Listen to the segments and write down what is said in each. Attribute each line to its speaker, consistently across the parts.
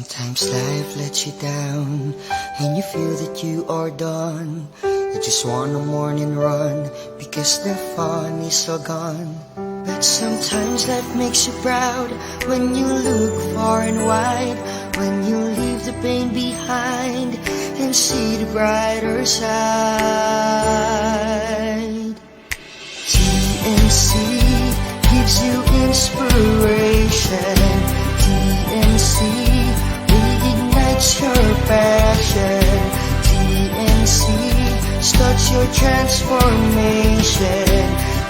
Speaker 1: Sometimes life lets you down and you feel that you are done. You just want a morning run because the fun is all gone. But sometimes life makes you proud when you look far and wide, when you leave the pain behind and see the brighter side. TNC gives you inspiration. TNC reignites your passion. TNC starts your transformation.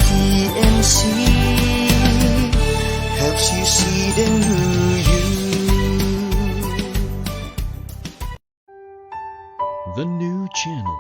Speaker 1: TNC helps you see the new you.
Speaker 2: The new channel.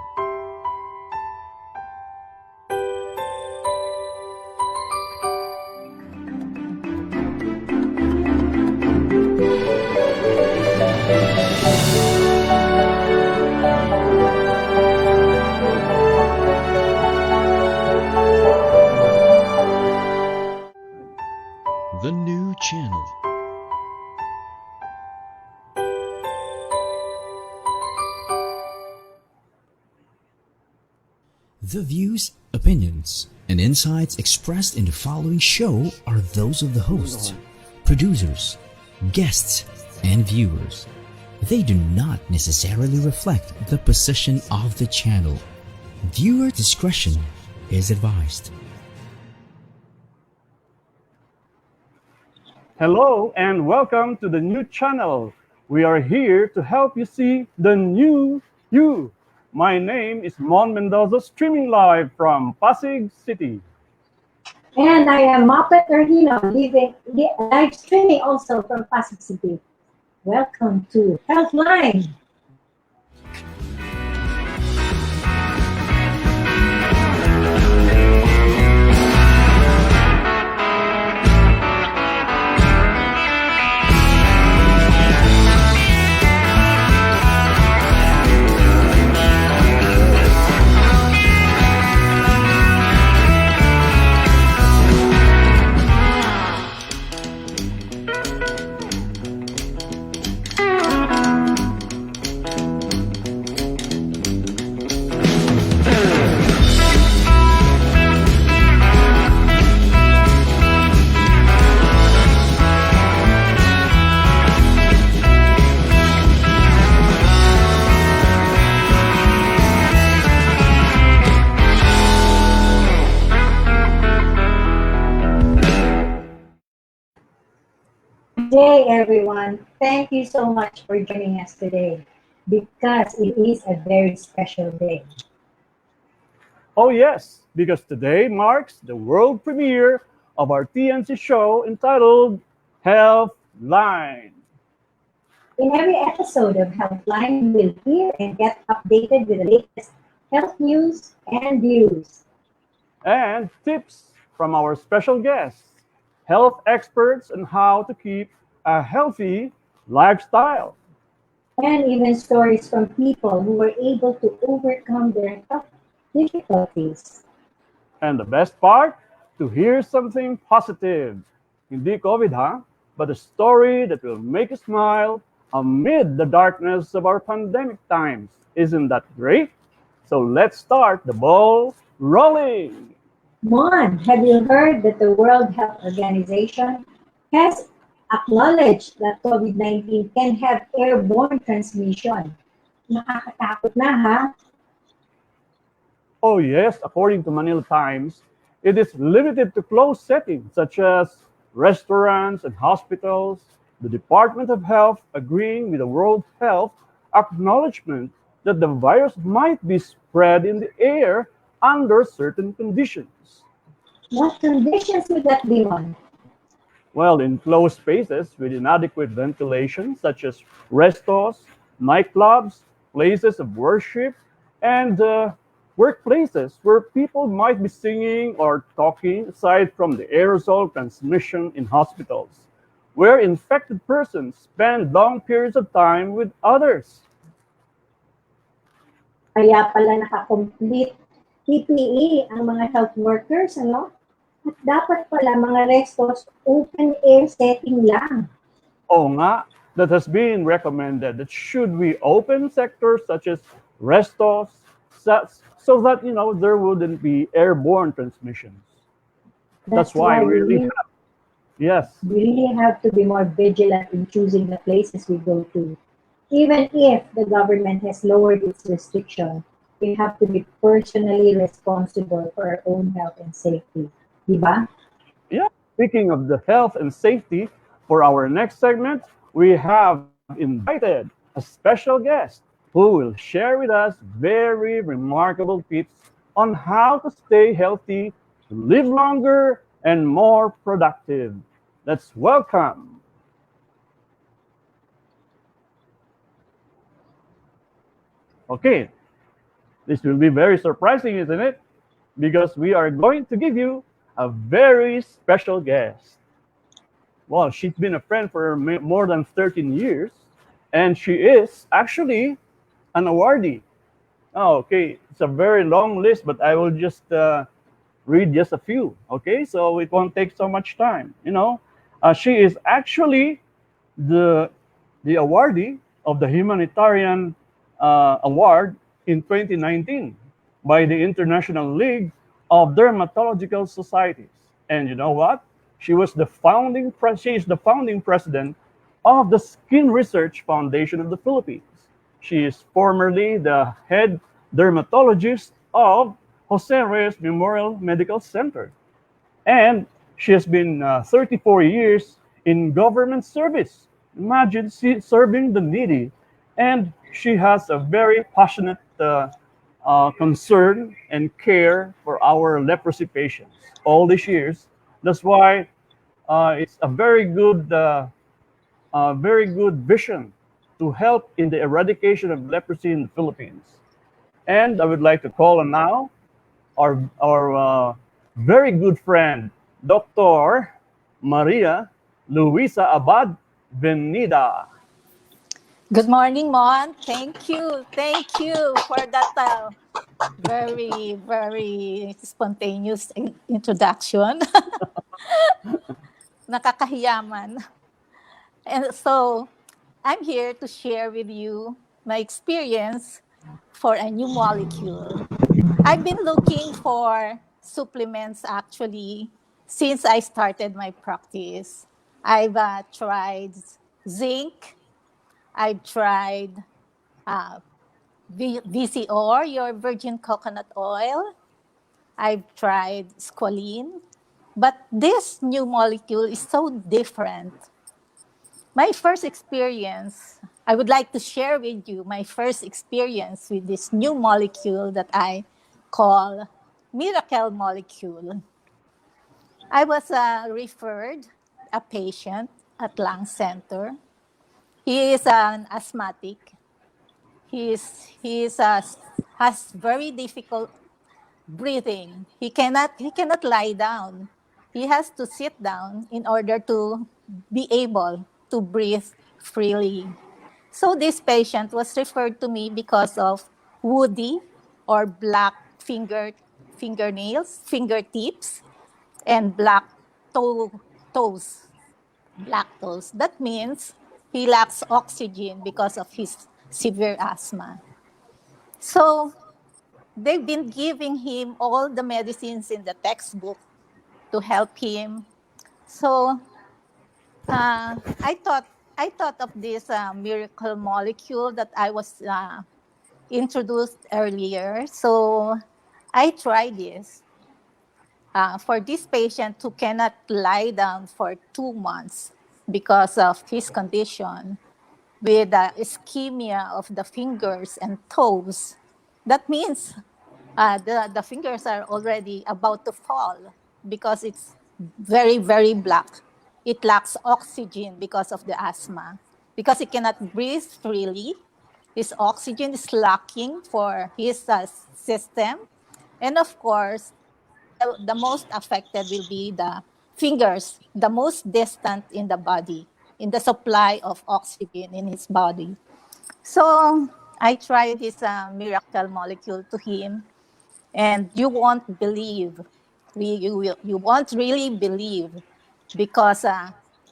Speaker 2: The new channel.
Speaker 3: The views, opinions, and insights expressed in the following show are those of the hosts, producers, guests, and viewers. They do not necessarily reflect the position of the channel. Viewer discretion is advised.
Speaker 4: Hello and welcome to the new channel. We are here to help you see the new you. My name is Mon Mendoza, streaming live from Pasig City.
Speaker 5: And I am Muppet Erhino, live streaming also from Pasig City. Welcome to Healthline. Good day, everyone. Thank you so much for joining us today because it is a very special day.
Speaker 4: Oh yes, because today marks the world premiere of our TNC show entitled Healthline.
Speaker 5: In every episode of Healthline, you will hear and get updated with the latest health news and views.
Speaker 4: And tips from our special guests, health experts on how to keep a healthy lifestyle.
Speaker 5: And even stories from people who were able to overcome their health difficulties.
Speaker 4: And the best part, to hear something positive. Hindi COVID ha, but a story that will make you smile amid the darkness of our pandemic times. Isn't that great? So let's start the ball rolling.
Speaker 5: Mon, have you heard that the World Health Organization has acknowledged that COVID-19 can have airborne transmission? Nakakatakot na ha?
Speaker 4: Oh yes, according to Manila Times, it is limited to closed settings such as restaurants and hospitals. The Department of Health agreeing with the World Health acknowledgement that the virus might be spread in the air under certain conditions.
Speaker 5: What conditions would that be on?
Speaker 4: Well, in closed spaces with inadequate ventilation, such as restos, nightclubs, places of worship, and workplaces where people might be singing or talking, aside from the aerosol transmission in hospitals, where infected persons spend long periods of time with others.
Speaker 5: Kaya pala naka-complete PPE ang mga health workers, ano? At dapat pala mga restos open air setting lang.
Speaker 4: Oo nga, that has been recommended that should we open sectors such as restos, so that there wouldn't be airborne transmissions. That's
Speaker 5: That's
Speaker 4: why
Speaker 5: why
Speaker 4: we really have, yes,
Speaker 5: we really have to be more vigilant in choosing the places we go to. Even if the government has lowered its restriction, we have to be personally responsible for our own health and safety. Diba?
Speaker 4: yeah. Speaking of the health and safety, for our next segment, we have invited a special guest who will share with us very remarkable tips on how to stay healthy, to live longer, and more productive. Let's welcome. Okay, this will be very surprising, isn't it? Because we are going to give you a very special guest. Well, she's been a friend for more than 13 years, and she is actually an awardee. Oh, okay, it's a very long list, but I will just read just a few. Okay, so it won't take so much time. She is actually the the awardee of the humanitarian award in 2019 by the International League of Dermatological Societies. And you know what? She is the founding president of the Skin Research Foundation of the Philippines. She is formerly the head dermatologist of Jose Reyes Memorial Medical Center. And she has been 34 years in government service. Imagine serving the needy. And she has a very passionate concern and care for our leprosy patients all these years. That's why it's a very good vision to help in the eradication of leprosy in the Philippines. And I would like to call on now our very good friend, Dr. Maria Luisa Abad-Venida.
Speaker 6: Good morning, Mon. Thank you. Thank you for that very, very spontaneous introduction. Nakakahiyaman. And so, I'm here to share with you my experience for a new molecule. I've been looking for supplements actually since I started my practice. I've tried zinc, I've tried uh, VCO, your virgin coconut oil. I've tried squalene. But this new molecule is so different. My first experience, I would like to share with you my first experience with this new molecule that I call miracle molecule. I was referred a patient at lung center. He is an asthmatic. He has very difficult breathing. He cannot lie down. He has to sit down in order to be able to breathe freely. So this patient was referred to me because of woody or black fingertips, and toes, black toes. That means he lacks oxygen because of his severe asthma. So they've been giving him all the medicines in the textbook to help him. So I thought of this miracle molecule that I was introduced earlier. So I tried this for this patient who cannot lie down for 2 months because of his condition with ischemia of the fingers and toes. That means the fingers are already about to fall because it's very, very black. It lacks oxygen because of the asthma. Because he cannot breathe freely, his oxygen is lacking for his system. And of course, the most affected will be the fingers, the most distant in the body, in the supply of oxygen in his body. So I tried this miracle molecule to him, and you won't believe. You won't really believe because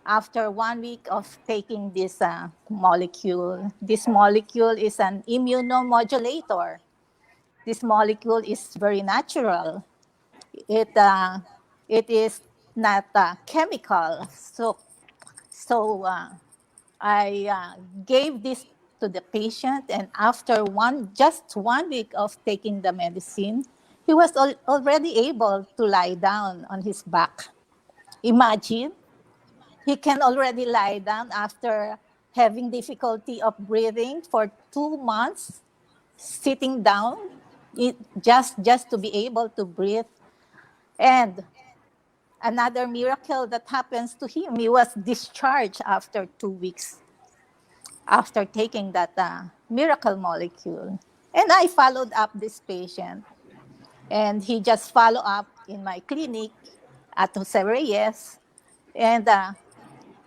Speaker 6: after 1 week of taking this molecule. This molecule is an immunomodulator. This molecule is very natural. It is not chemical. So I gave this to the patient, and after just 1 week of taking the medicine, he was already able to lie down on his back. Imagine, he can already lie down after having difficulty of breathing for 2 months, sitting down, just to be able to breathe. And another miracle that happens to him, he was discharged after 2 weeks after taking that miracle molecule. And I followed up this patient, and he just followed up in my clinic at Jose Reyes. And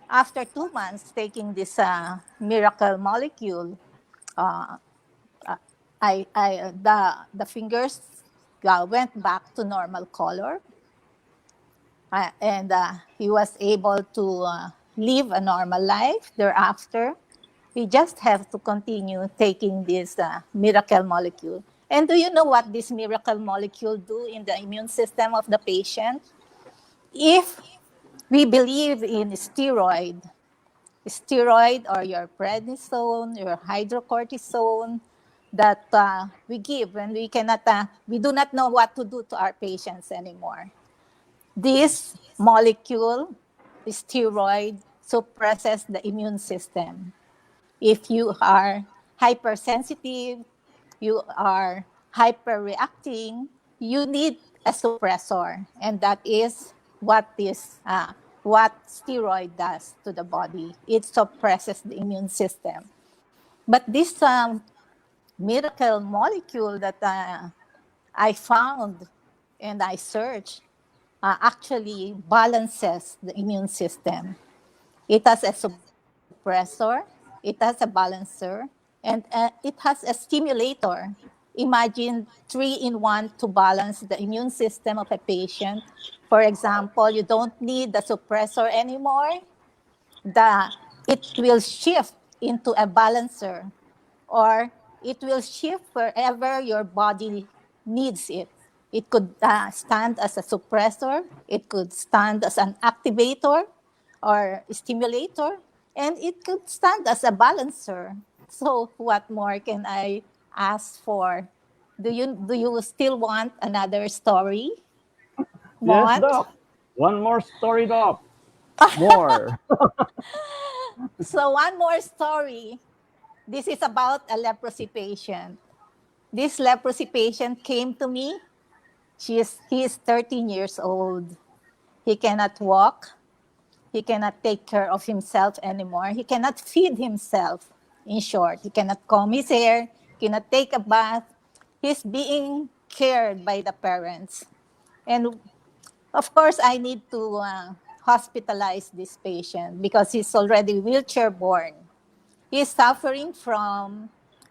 Speaker 6: after 2 months taking this miracle molecule, uh, the fingers went back to normal color, and he was able to live a normal life thereafter. He just has to continue taking this miracle molecule. And do you know what this miracle molecule do in the immune system of the patient? If we believe in steroid or your prednisone, your hydrocortisone that we give when we do not know what to do to our patients anymore. This molecule, steroid, suppresses the immune system. If you are hypersensitive, you are hyperreacting, you need a suppressor, and that is what steroid does to the body. It suppresses the immune system. But this miracle molecule that I found and I searched actually balances the immune system. It has a suppressor, it has a balancer, and it has a stimulator. Imagine 3-in-1 to balance the immune system of a patient. For example, you don't need the suppressor anymore. It will shift into a balancer, or it will shift wherever your body needs it. It could stand as a suppressor, it could stand as an activator or stimulator, and it could stand as a balancer. So what more can I ask for? Do you still want another story?
Speaker 4: Yes,
Speaker 6: Mont?
Speaker 4: Doc. One more story, Doc. More.
Speaker 6: So one more story. This is about a leprosy patient. This leprosy patient came to me. He is 13 years old. He cannot walk. He cannot take care of himself anymore. He cannot feed himself. In short, he cannot comb his hair, cannot take a bath. He's being cared by the parents. And of course, I need to hospitalize this patient because he's already wheelchair borne. He's suffering from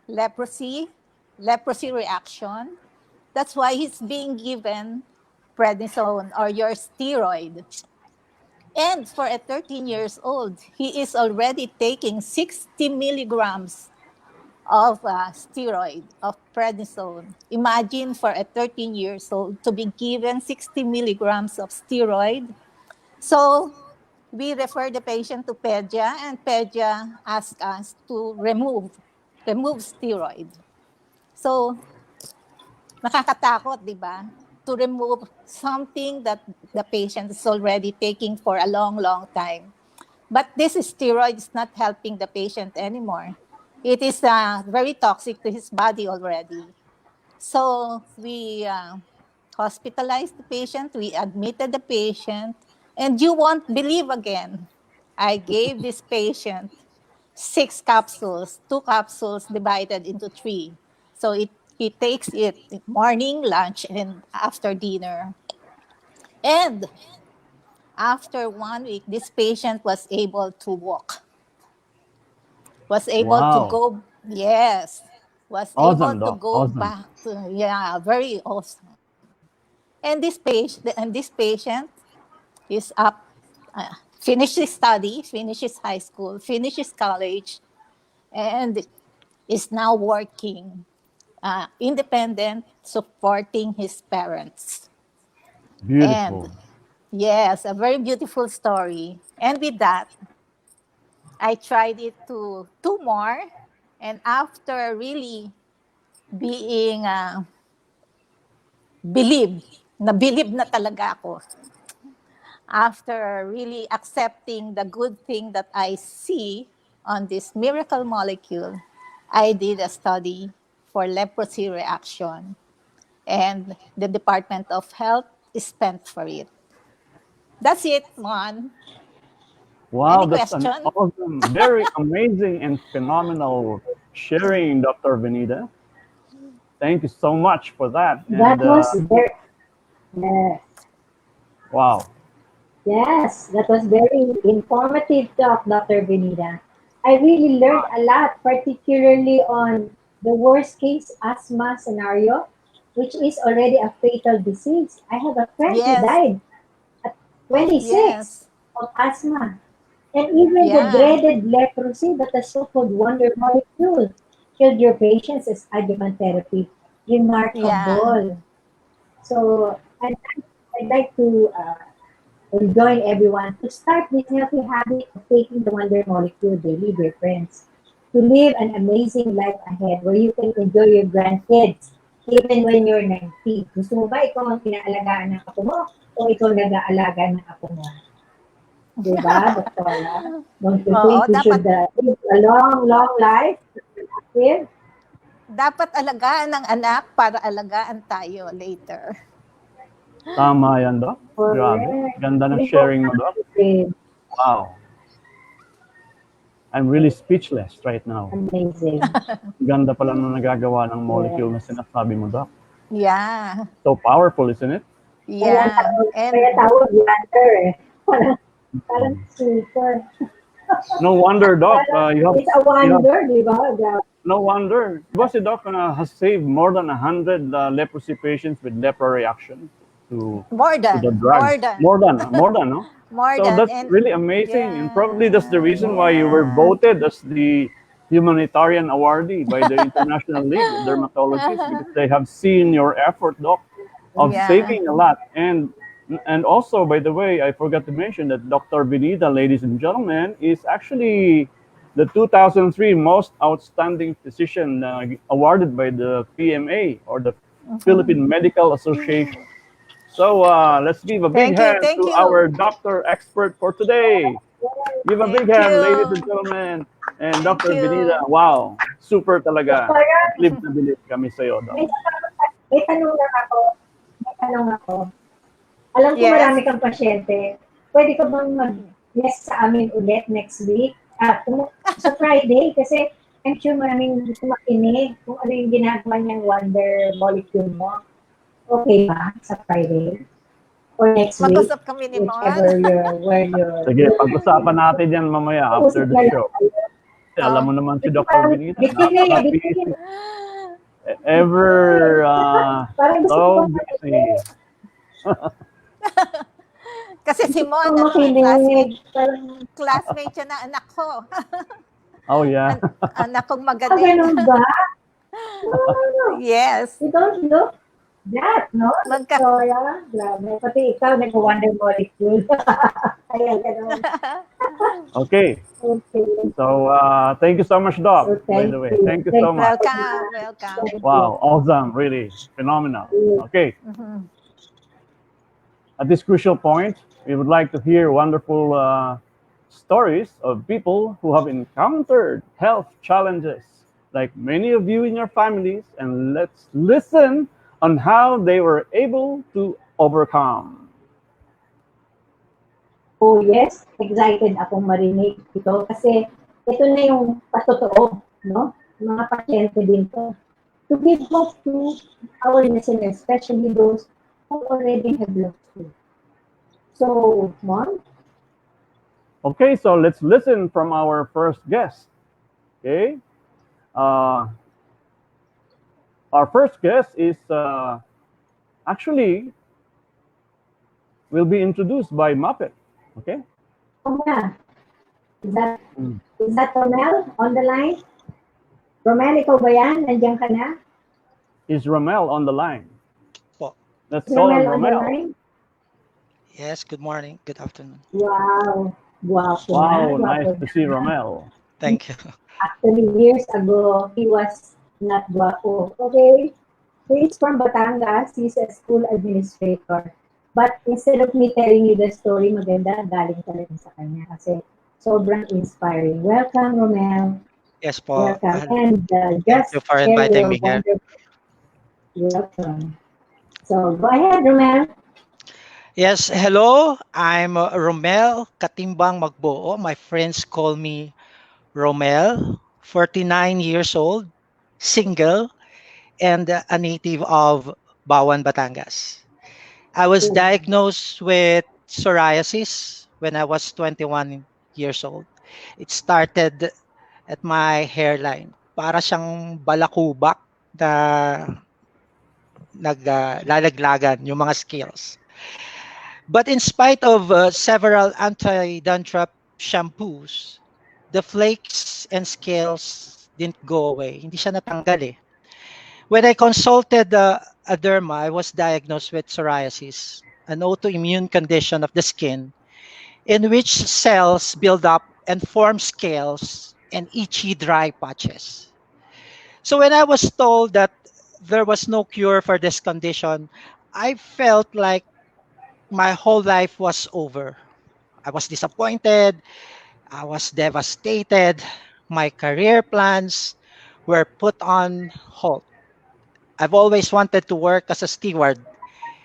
Speaker 6: leprosy, leprosy reaction. That's why he's being given prednisone or your steroid. And for a 13 years old, he is already taking 60 milligrams of steroid, of prednisone. Imagine for a 13 years old to be given 60 milligrams of steroid. So we refer the patient to Pedia, and Pedia asked us to remove steroid. So nakakatakot, di ba? To remove something that the patient is already taking for a long, long time. But this steroid is not helping the patient anymore. It is very toxic to his body already. So we hospitalized the patient, we admitted the patient, and you won't believe again. I gave this patient 6 capsules, 2 capsules divided into 3. So he takes it morning, lunch, and after dinner. And after 1 week, this patient was able to walk, was able to
Speaker 4: Wow.
Speaker 6: go, yes, was able
Speaker 4: Awesome,
Speaker 6: to
Speaker 4: Doc.
Speaker 6: go
Speaker 4: Awesome.
Speaker 6: back to, yeah, very awesome. And this patient is up finished his study, finished his high school, finished his college, and is now working independent, supporting his parents. And
Speaker 4: Beautiful.
Speaker 6: yes, a very beautiful story. And with that, I tried it to two more. And after really being believe na talaga ako. After really accepting the good thing that I see on this miracle molecule, I did a study for leprosy reaction. And the Department of Health is spent for it. That's it, Mon.
Speaker 4: Wow,
Speaker 6: Any
Speaker 4: that's an
Speaker 6: question?
Speaker 4: awesome, very amazing and phenomenal sharing, Dr. Venida. Thank you so much for that.
Speaker 5: That
Speaker 4: And
Speaker 5: was very, yes,
Speaker 4: wow,
Speaker 5: yes, that was very informative talk, Dr. Benita. I really learned a lot, particularly on the worst case asthma scenario, which is already a fatal disease. I have a friend who
Speaker 6: Yes,
Speaker 5: died at 26
Speaker 6: yes,
Speaker 5: of asthma. And even the
Speaker 6: yeah,
Speaker 5: dreaded leprosy, but the so-called wonder molecule, killed your patients as adjuvant therapy.
Speaker 6: yeah.
Speaker 5: Remarkable. So I'd like to join everyone to start this healthy habit of taking the wonder molecule daily, dear friends. To live an amazing life ahead where you can enjoy your grandkids even when you're 90. Gusto mo ba ikaw ang pinaalagaan ng apo mo o ikaw nag-aalaga ng apo mo? Diba, Doktora? Don't you
Speaker 6: Oo,
Speaker 5: think we
Speaker 6: dapat
Speaker 5: should live a long, long life? With?
Speaker 6: dapat alagaan ng anak para alagaan tayo later.
Speaker 4: tama yan, Doc. Grabe.
Speaker 5: Correct.
Speaker 4: Ganda ng
Speaker 5: Live
Speaker 4: sharing mo, Doc.
Speaker 5: with.
Speaker 4: Wow. I'm really speechless right now.
Speaker 5: Amazing.
Speaker 4: Ganda pala nung nagagawa ng molecule na
Speaker 5: Yes.
Speaker 4: sinasabi mo, Doc.
Speaker 6: Yeah,
Speaker 4: So powerful, isn't it?
Speaker 6: yeah.
Speaker 5: Kaya
Speaker 6: And
Speaker 5: tawag wonder eh. Parang super.
Speaker 4: No wonder, Doc.
Speaker 5: It's a wonder, di ba?
Speaker 4: No wonder. Diba si Doc has saved more than 100 leprosy patients with lepra reaction to
Speaker 6: more
Speaker 4: the
Speaker 6: than,
Speaker 4: drugs. More than, no?
Speaker 6: more
Speaker 4: So
Speaker 6: than,
Speaker 4: that's
Speaker 6: and
Speaker 4: really amazing, and probably that's the reason why you were
Speaker 6: yeah.
Speaker 4: voted as the humanitarian awardee by the International League of Dermatologists, because they have seen your effort, Doc, of
Speaker 6: Yeah.
Speaker 4: saving a lot. And also, by the way, I forgot to mention that Dr. Benita, ladies and gentlemen, is actually the 2003 most outstanding physician awarded by the PMA, or the Philippine Medical Association. So let's give a big hand
Speaker 6: Thank
Speaker 4: to
Speaker 6: you,
Speaker 4: our doctor expert for today. Give a big
Speaker 6: thank
Speaker 4: hand, ladies and
Speaker 6: you,
Speaker 4: gentlemen. And
Speaker 6: thank
Speaker 4: Dr.
Speaker 6: you.
Speaker 4: Benita, wow, super talaga.
Speaker 5: Doktora,
Speaker 4: Bilib na bilib kami sa'yo, Doc.
Speaker 5: may tanong lang ako. May tanong ako. Alam ko
Speaker 6: Yes,
Speaker 5: marami kang pasyente. Pwede ka bang mag-guest sa amin ulit next week? Sa Friday, kasi I'm sure maraming gusto makinig kung ano yung ginagawa niyang wonder molecule mo. Okay ba sa Friday? Or next week?
Speaker 6: mag-usap kami ni Mon.
Speaker 5: Whichever where you're...
Speaker 4: Sige, pag-usapan natin yan mamaya after the show. Kasi alam mo naman si Dr. Benita, napaka-busy. Ever
Speaker 5: Parang gusto
Speaker 4: so
Speaker 5: ko
Speaker 4: busy.
Speaker 6: Kasi si Mon,
Speaker 5: makinig.
Speaker 6: classmate siya na anak ko.
Speaker 4: Oh, yeah.
Speaker 6: Anak kong
Speaker 5: Ah,
Speaker 6: magaling.
Speaker 5: ganun ba? No.
Speaker 6: Yes.
Speaker 5: You don't look that, no?
Speaker 6: Magka-
Speaker 5: Victoria, grabe. Pati ikaw, nag-wonder molecule. Kaya ganun.
Speaker 4: Okay.
Speaker 5: Okay.
Speaker 4: So, thank you so much, Doc,
Speaker 5: So,
Speaker 4: by the way. Thank you so much.
Speaker 6: Welcome, welcome.
Speaker 4: Wow, awesome, really phenomenal. Okay,
Speaker 6: Mhm.
Speaker 4: at this crucial point, we would like to hear wonderful stories of people who have encountered health challenges, like many of you in your families, and let's listen on how they were able to overcome.
Speaker 5: Oh yes, excited akong marinig ito kasi ito na yung patotoo, no? Mga pasyente din to. To give hope to our listeners, especially those who already have lost hope. So, Mom,
Speaker 4: Okay, so let's listen from our first guest. Okay, uh, our first guest is actually will be introduced by Muppet. Okay,
Speaker 5: Oh, yeah. Is that,
Speaker 4: Mm.
Speaker 5: is that Romel on the line? Romel, ikaw ba yan? Nandiyan ka na?
Speaker 4: Is Rommel on the line?
Speaker 7: Po.
Speaker 4: Let's
Speaker 5: Is
Speaker 4: call on
Speaker 5: Romel on the
Speaker 4: Rommel.
Speaker 5: line?
Speaker 7: Yes, good morning, good afternoon.
Speaker 5: Wow. Guwapo na.
Speaker 4: Wow, nice
Speaker 5: Guwapo
Speaker 4: to see
Speaker 5: na.
Speaker 4: Rommel.
Speaker 7: Thank you.
Speaker 5: Actually, years ago, he was not guwapo. Okay? He's from Batangas. He's a school administrator. But instead of me telling you the story, maganda, galing talaga sa kanya kasi sobrang inspiring. Welcome, Romel.
Speaker 7: Yes po.
Speaker 5: Welcome. And
Speaker 7: Thank
Speaker 5: just
Speaker 7: you for
Speaker 5: share
Speaker 7: inviting
Speaker 5: your
Speaker 7: me here.
Speaker 5: wonderful welcome. So go ahead, Romel.
Speaker 7: Yes, hello. I'm Rommel Catimbang Magboo. My friends call me Rommel, 49 years old, single, and a native of Bawan, Batangas. I was
Speaker 5: Oh,
Speaker 7: diagnosed with psoriasis when I was 21 years old. It started at my hairline. Para siyang balakubak na naglalaglagan yung mga scales. But in spite of several anti-dandruff shampoos, the flakes and scales didn't go away. Hindi siya natanggal eh. When I consulted a derma, I was diagnosed with psoriasis, an autoimmune condition of the skin in which cells build up and form scales and itchy dry patches. So when I was told that there was no cure for this condition, I felt like my whole life was over. I was disappointed. I was devastated. My career plans were put on hold. I've always wanted to work as a steward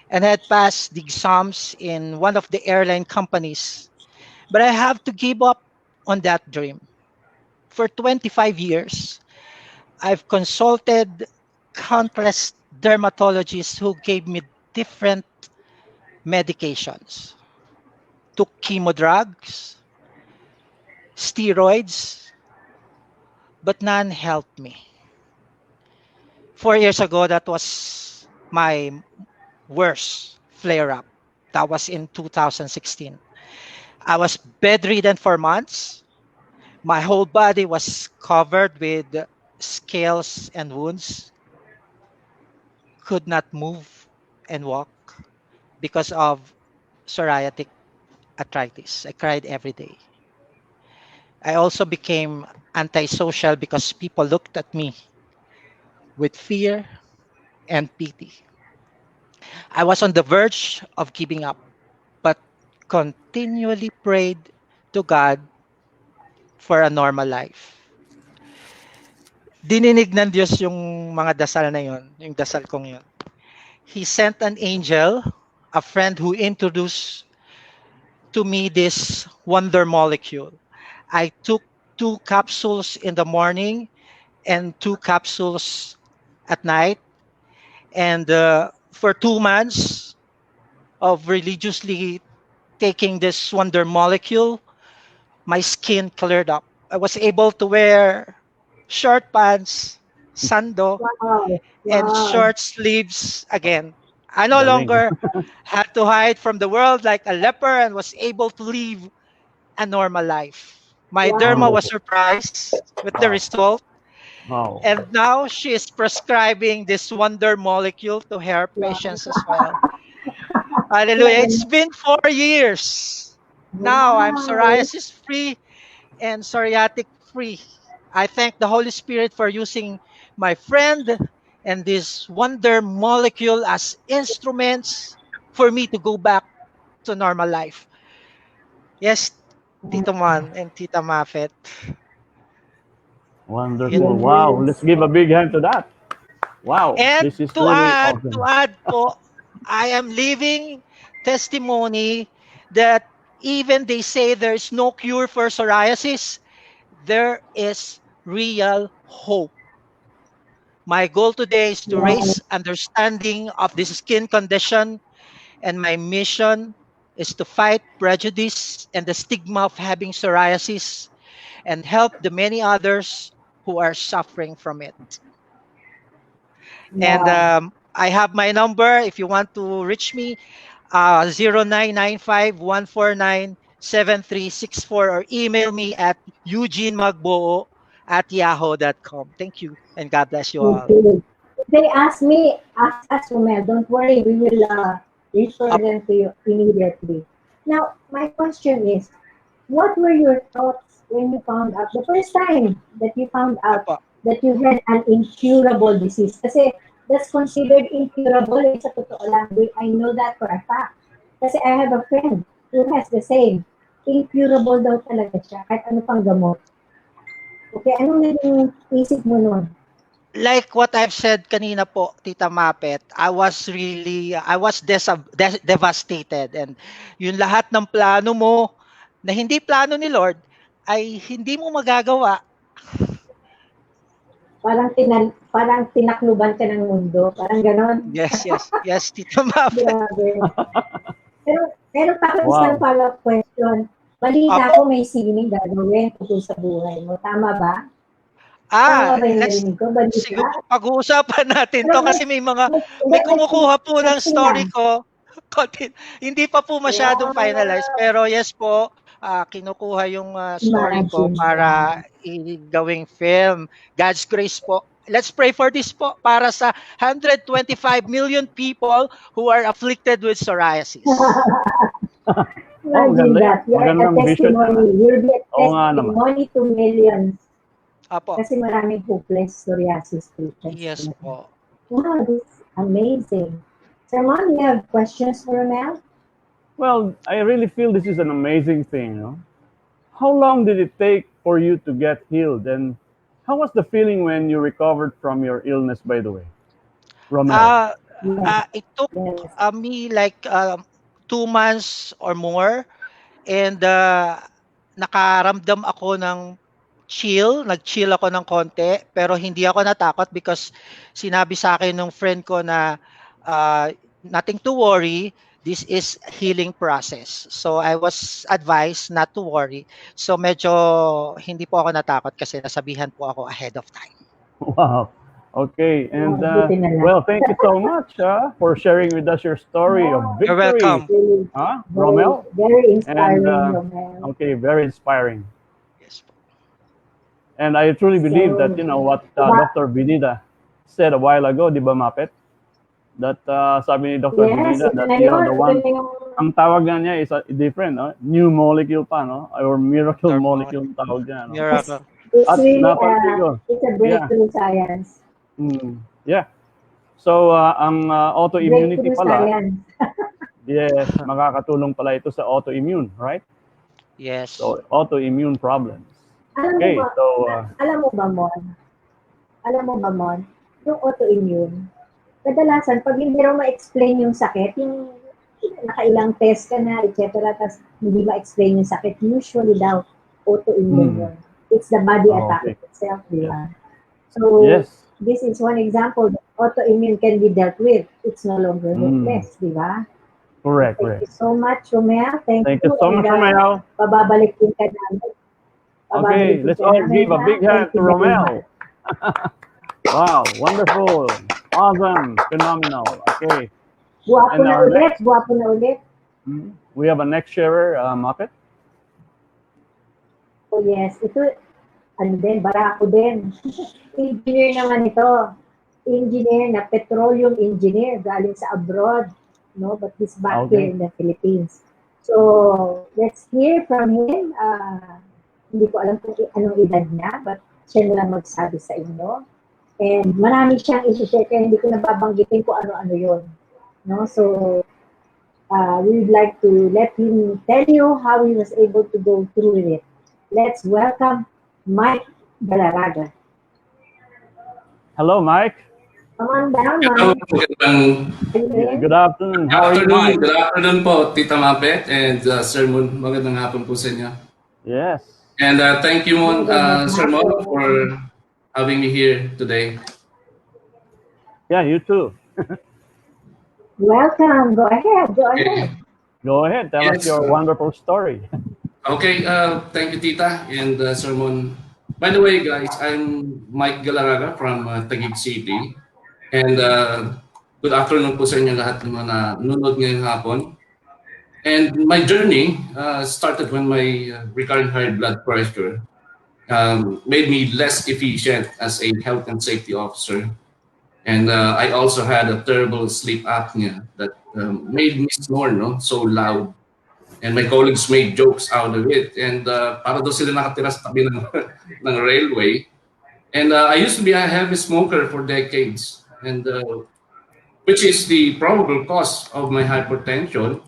Speaker 7: and had passed the exams in one of the airline companies, but I have to give up on that dream. For 25 years, I've consulted countless dermatologists who gave me different medications, took chemo drugs, steroids, but none helped me. 4 years ago, that was my worst flare up. That was in 2016. I was bedridden for months. My whole body was covered with scales and wounds, could not move and walk because of psoriatic arthritis. I cried every day. I also became antisocial because people looked at me with fear and pity. I was on the verge of giving up, but continually prayed to God for a normal life. Dininig ng Diyos yung mga dasal na yon, yung dasal kong yon. He sent an angel, a friend who introduced to me this wonder molecule. I took 2 capsules in the morning and 2 capsules at night. And for 2 months of religiously taking this wonder molecule, my skin cleared up. I was able to wear short pants, sando,
Speaker 5: wow.
Speaker 7: and
Speaker 5: Wow.
Speaker 7: short sleeves again. I no
Speaker 4: Galing.
Speaker 7: longer had to hide from the world like a leper and was able to live a normal life. My derma
Speaker 5: Wow.
Speaker 7: was
Speaker 4: Wonderful.
Speaker 7: surprised with the
Speaker 4: Wow.
Speaker 7: result,
Speaker 4: Wow.
Speaker 7: and now she is prescribing this wonder molecule to her
Speaker 5: Wow.
Speaker 7: patients as well. Hallelujah. It's been 4 years. Now I'm
Speaker 5: Wow.
Speaker 7: psoriasis free and psoriatic free. I thank the Holy Spirit for using my friend and this wonder molecule as instruments for me to go back to normal life. Yes, Tito Man and Tita Mafet.
Speaker 4: Wonderful.
Speaker 7: Yun.
Speaker 4: Wow. Let's
Speaker 5: Yes.
Speaker 4: give a big hand to that. Wow.
Speaker 7: And
Speaker 4: This is
Speaker 7: to
Speaker 4: really
Speaker 7: add, to
Speaker 4: awesome.
Speaker 7: add po, I am living testimony that even they say there's no cure for psoriasis, there is real hope. My goal today is to
Speaker 5: Wow.
Speaker 7: raise understanding of this skin condition, and my mission is to fight prejudice and the stigma of having psoriasis and help the many others who are suffering from it. And
Speaker 5: Wow.
Speaker 7: I have my number if you want to reach me, 0995 0917-919-7364 or email me at eugenemagboo@yahoo.com. Thank you and God bless you all.
Speaker 5: Okay. If they ask me, ask us, Romel, don't worry, we will refer
Speaker 7: Apo,
Speaker 5: them to you immediately. Now, my question is, what were your thoughts when you found out, the first time that you found out
Speaker 7: apo.
Speaker 5: that you had an incurable disease? Kasi that's considered incurable, eh, sa totoo lang. I know that for a fact. Kasi I have a friend who has the same. Incurable daw talaga siya, kahit ano pang gamot. Okay, anong naging isip mo nun?
Speaker 7: Like what I've said kanina po, Tita Mapet, I was devastated, and yung lahat ng plano mo na hindi plano ni Lord ay hindi mo magagawa.
Speaker 5: Parang tinakluban ka ng mundo, parang ganon.
Speaker 7: Yes, Tita Mapet.
Speaker 5: Grabe. Pero pa ako
Speaker 4: Wow.
Speaker 5: isang follow-up question. Balita
Speaker 7: Apo.
Speaker 5: ko may sining gagawin tungkol sa buhay mo. Tama ba? Tama ba yung
Speaker 7: Let's
Speaker 5: narinig ko? Balita?
Speaker 7: siguro pag-uusapan natin to kasi may kumukuha po ng
Speaker 5: Kasi
Speaker 7: story
Speaker 5: nga.
Speaker 7: ko. Hindi pa po masyadong finalized, pero yes po, kinukuha yung story ko
Speaker 5: Imagine.
Speaker 7: para gawing film. God's grace po. Let's pray for this po para sa 125 million people who are afflicted with psoriasis.
Speaker 5: Imagine
Speaker 4: ganda
Speaker 5: that.
Speaker 4: yan.
Speaker 5: You're a
Speaker 4: Magandang vision.
Speaker 5: testimony. You'll be a
Speaker 4: Oo nga naman.
Speaker 5: testimony to millions.
Speaker 7: Apo.
Speaker 5: Kasi maraming hopeless psoriasis patients.
Speaker 7: Yes po.
Speaker 5: Wow, this is amazing. Sir Mom, you have questions for Mel?
Speaker 4: Well, I really feel this is an amazing thing. How long did it take for you to get healed? And how was the feeling when you recovered from your illness, by the way? Rommel.
Speaker 7: It took
Speaker 5: Yes.
Speaker 7: me like 2 months or more, and nakaramdam ako ng nag-chill ako ng konti, pero hindi ako natakot because sinabi sa akin ng friend ko na nothing to worry, this is healing process. So I was advised not to worry. So medyo hindi po ako natakot kasi nasabihan po ako ahead of time.
Speaker 4: Wow. Okay. And
Speaker 5: buti na lang.
Speaker 4: well, thank you so much for sharing with us your story of victory.
Speaker 7: You're welcome.
Speaker 5: Really,
Speaker 4: Rommel?
Speaker 5: very inspiring,
Speaker 4: And,
Speaker 5: Romel.
Speaker 4: Okay, very inspiring.
Speaker 7: Yes po.
Speaker 4: And I truly believe
Speaker 5: So,
Speaker 4: that, what Dr. Venida said a while ago, di ba, Mapet? That sabi ni Dr.
Speaker 5: yes,
Speaker 4: Venida
Speaker 5: ito
Speaker 4: that,
Speaker 5: na yun.
Speaker 4: the
Speaker 5: Ito
Speaker 4: one,
Speaker 5: na yung
Speaker 4: ang tawag nga niya is different, new molecule pa, or miracle
Speaker 7: Miracle
Speaker 4: molecule ang tawag niya.
Speaker 7: Miracle.
Speaker 5: it's
Speaker 4: At
Speaker 5: really
Speaker 4: napansin ko.
Speaker 5: it's a breakthrough science.
Speaker 4: Yeah. So, ang autoimmunity
Speaker 5: Breakthrough
Speaker 4: pala,
Speaker 5: science.
Speaker 4: yes, makakatulong pala ito sa autoimmune, right?
Speaker 7: Yes.
Speaker 4: So, autoimmune problems.
Speaker 5: Alam
Speaker 4: Okay,
Speaker 5: mo ba,
Speaker 4: so,
Speaker 5: alam mo ba, Mon, yung autoimmune, kadalasan, pag hindi raw ma-explain yung sakit, yung nakailang test ka na, etc., tapos hindi ma-explain yung sakit, usually daw, autoimmune yun. It's the body attacking itself, di ba? So,
Speaker 4: yes.
Speaker 5: this is one example that autoimmune can be dealt with. It's no longer hopeless, di ba?
Speaker 4: Correct,
Speaker 5: Thank you so much, Romel. Thank you
Speaker 4: so much, Romel.
Speaker 5: Pababalik din ka namin.
Speaker 4: Okay, let's all give a big hand to Rommel. Wow, wonderful, awesome, phenomenal. Okay,
Speaker 5: Guwapo
Speaker 4: And
Speaker 5: na
Speaker 4: our
Speaker 5: ulit, guwapo na ulit.
Speaker 4: we have a next sharer, Muppet.
Speaker 5: Oh yes, ito, barako din. Engineer naman ito. Engineer na petroleum engineer galing sa abroad, no? But he's back here in the Philippines. So, let's hear from him. Hindi ko alam kung anong edad niya, but siya na lang magsabi sa inyo. And marami siyang isi-share, kaya hindi ko nababanggitin kung ano-ano yun. No? So, we would like to let him tell you how he was able to go through it. Let's welcome Mike Galaraga.
Speaker 4: Hello, Mike.
Speaker 5: Come on down,
Speaker 8: Hello,
Speaker 5: Mike.
Speaker 4: Good afternoon. How are you doing?
Speaker 8: Good afternoon po, Tita Mapet and Sir Mon. Magandang hapon po sa inyo.
Speaker 4: Yes.
Speaker 8: And thank you, Sir Mon, for having me here today.
Speaker 4: Yeah, you too.
Speaker 5: Welcome. Go ahead.
Speaker 4: Go ahead. Tell us your wonderful story.
Speaker 8: Okay, thank you, Tita and Sir Mon. By the way, guys, I'm Mike Galaraga from Taguig City. And good afternoon po sa inyo lahat ng mga nanonood ngayong hapon. And my journey started when my recurrent high blood pressure made me less efficient as a health and safety officer. And I also had a terrible sleep apnea that made me snore no, so loud. And my colleagues made jokes out of it. And para daw sila nakatira sa tabi ng, ng railway. And I used to be a heavy smoker for decades. And which is the probable cause of my hypertension.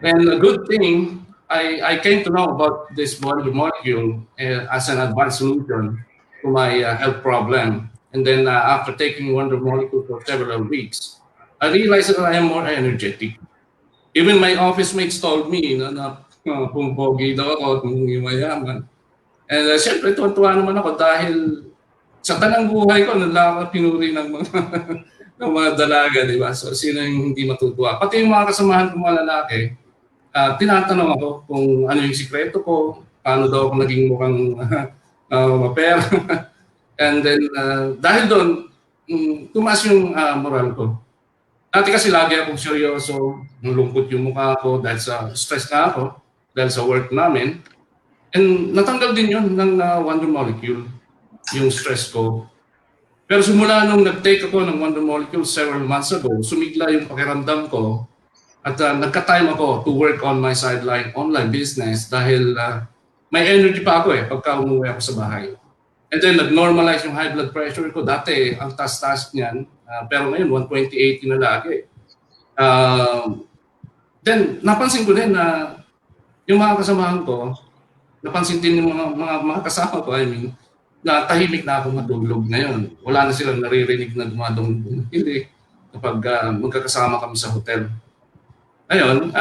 Speaker 8: And a good thing, I came to know about this wonder molecule as an advanced solution to my health problem. And then after taking wonder molecule for several weeks, I realized that I am more energetic. Even my office mates told me na kung pogi daw ako, kung mayaman. And syempre, tuwan-tuwa naman ako dahil sa tanang buhay ko, nala ako pinuri ng mga, ng mga dalaga, di ba? So, sino yung hindi matutuwa? Pati yung mga kasamahan ko mga lalaki, tinatanong ako kung ano yung sikreto ko, paano daw ako naging mukhang mapera. And then, dahil doon, tumaas yung moral ko. Dati kasi lagi akong seryoso, nalungkot yung mukha ko dahil sa stress na ako, dahil sa work namin. And natanggal din yun ng Wonder Molecule, yung stress ko. Pero simula nung nag-take ako ng Wonder Molecule several months ago, sumigla yung pakiramdam ko at nagka-time ako to work on my sideline online business dahil may energy pa ako pagka umuwi ako sa bahay. And then nag-normalize yung high blood pressure ko. Dati ang taas-taas niyan, pero ngayon 120/80 na lagi. Then napansin ko din na yung mga kasamahan ko, napansin din yung mga kasama ko, I mean, na tahimik na ako matulog ngayon. Wala na silang naririnig na dumadong hindi kapag magkakasama kami sa hotel. Ayun,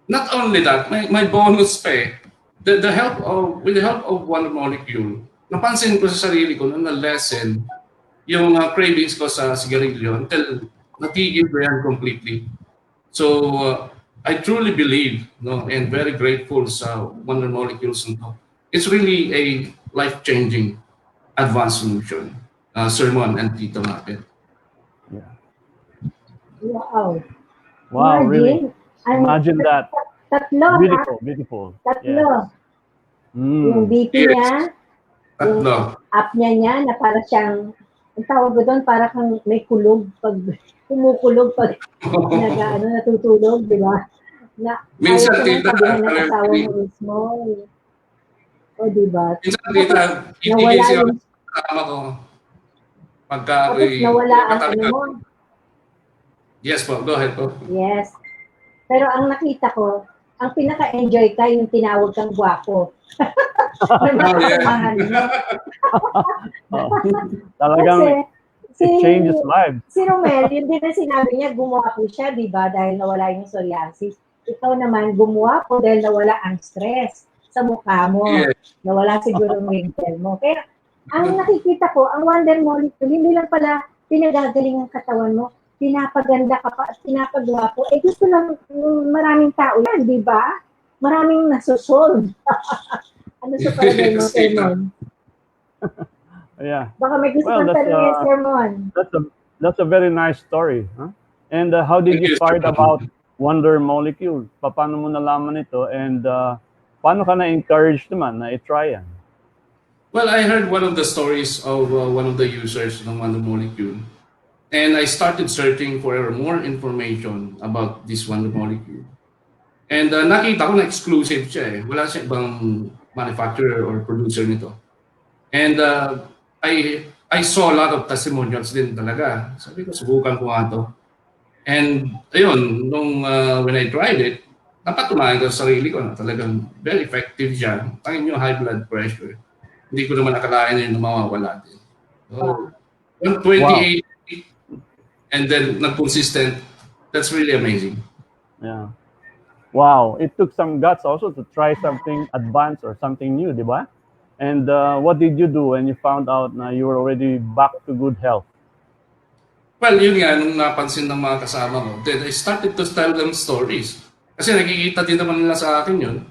Speaker 8: not only that, may bonus pa with the help of one molecule, napansin ko sa sarili ko na na-lessen yung cravings ko sa sigarilyo until natigil ko yan completely. So, I truly believe and very grateful sa Wonder Molecules nito. It's really a life-changing advanced solution. Sir Mon and Tito Mapit.
Speaker 4: Yeah.
Speaker 5: Wow.
Speaker 4: Wow, really? Imagine that.
Speaker 5: Tatlo,
Speaker 4: Beautiful, beautiful.
Speaker 5: Tatlo.
Speaker 4: Yeah. Mm.
Speaker 5: Yung BP niya, yung
Speaker 8: Tatlo.
Speaker 5: apnea niya na para siyang, ang tawag ko doon, para kang may kulog pag kumukulog pag natutulog, di ba? Na
Speaker 8: Minsan,
Speaker 5: ayaw
Speaker 8: tita,
Speaker 5: ko sabihin ng asawa mo mismo. O, di ba?
Speaker 8: minsan, tita,
Speaker 5: Nawala
Speaker 8: itigil
Speaker 5: yung,
Speaker 8: siya kasama ko. Pagka
Speaker 5: tapos nawala ang ano mo.
Speaker 8: Yes po, go ahead po.
Speaker 5: Yes. Pero ang nakita ko, ang pinaka-enjoy ka yung tinawag kang gwapo.
Speaker 4: Talagang
Speaker 5: Kasi,
Speaker 4: it changes lives.
Speaker 5: Si Rommel, yun din ang sinabi niya, gumwapo siya, di ba? Dahil nawala yung psoriasis. Ikaw naman, gumwapo dahil nawala ang stress sa mukha mo.
Speaker 8: Yes.
Speaker 5: Nawala siguro ang wrinkle mo. Kaya, ang nakikita ko, ang Wonder Molecule, hindi lang pala pinagagaling ang katawan mo, pinapaganda ka pa at pinapagwapo. Eh, gusto lang maraming tao yan, di ba? Maraming nasusolve. Ano sa palagay mo, Sermon?
Speaker 4: Yeah.
Speaker 5: Baka may gusto kang tanongin, Sermon.
Speaker 4: That's a very nice story. Huh? And how did you start about Wonder Molecule? Paano mo nalaman ito? And paano ka na-encourage naman na i-try yan?
Speaker 8: Well, I heard one of the stories of one of the users ng Wonder Molecule. And I started searching for more information about this Wonder Molecule. And nakita ko na exclusive siya Wala siya ibang manufacturer or producer nito. And I saw a lot of testimonials din talaga. Sabi ko, subukan ko nga to. And ayun, when I tried it, napatunayan ko sa sarili ko na talagang very effective siya. Tangin yung high blood pressure. Hindi ko naman akalain na yun mawawala din. So, 128 and then nag-consistent, that's really amazing.
Speaker 4: Yeah. Wow. It took some guts also to try something advanced or something new, di ba? And what did you do when you found out na you were already back to good health?
Speaker 8: Well, yun nga, nung napansin ng mga kasama ko, then I started to tell them stories. Kasi nakikita din naman nila sa akin yun.